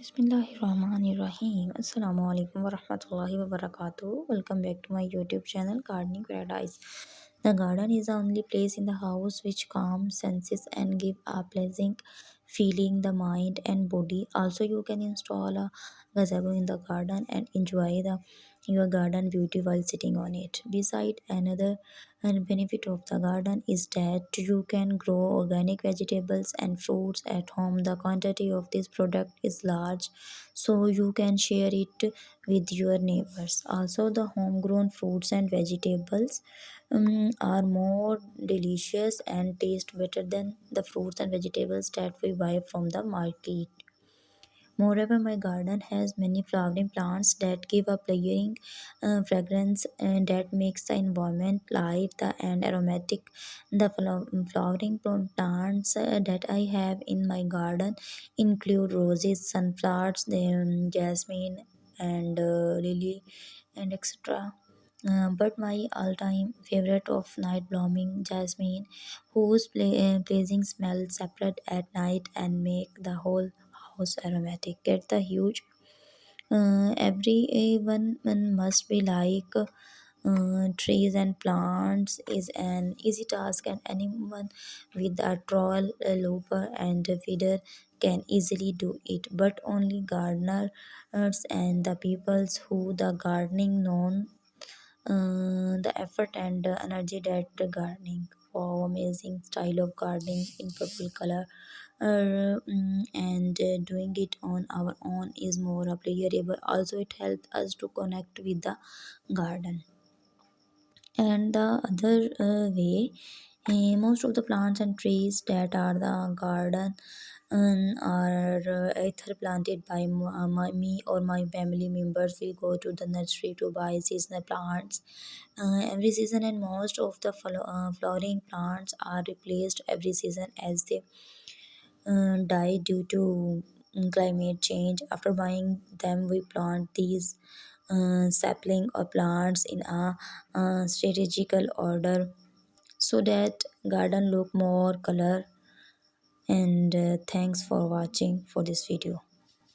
Bismillahirrahmanirrahim. Assalamu alaikum wa rahmatullahi wa barakatuh. Welcome back to my YouTube channel Gardening Paradise. The garden is the only place in the house which calms senses and give a pleasant feeling the mind and body. Also, you can install a gazebo in the garden and enjoy the your garden beauty while sitting on it. Beside another benefit of the garden is that you can grow organic vegetables and fruits at home. The quantity of this product is large, so you can share it with your neighbors. Also, the homegrown fruits and vegetables are more delicious and taste better than the fruits and vegetables that we buy from the market. Moreover, my garden has many flowering plants that give a pleasing fragrance and that makes the environment light and aromatic. The flowering plants that I have in my garden include roses, sunflowers, jasmine, and lily, and etc. But my all-time favorite of night blooming jasmine, whose pleasing smell separate at night and make the whole house aromatic. Get the huge. Everyone must be like trees and plants is an easy task, and anyone with a trowel, a looper, and a feeder can easily do it. But only gardeners and the peoples who the gardening known the effort and energy that the gardening. Wow, amazing style of gardening in purple color. And doing it on our own is more pleasurable. Also, it helps us to connect with the garden. And the other way, most of the plants and trees that are the garden are either planted by me or my family members. We go to the nursery to buy seasonal plants every season, and most of the flowering plants are replaced every season as they die due to climate change. After buying them, we plant these sapling or plants in a strategical order so that garden look more color. And thanks for watching for this video.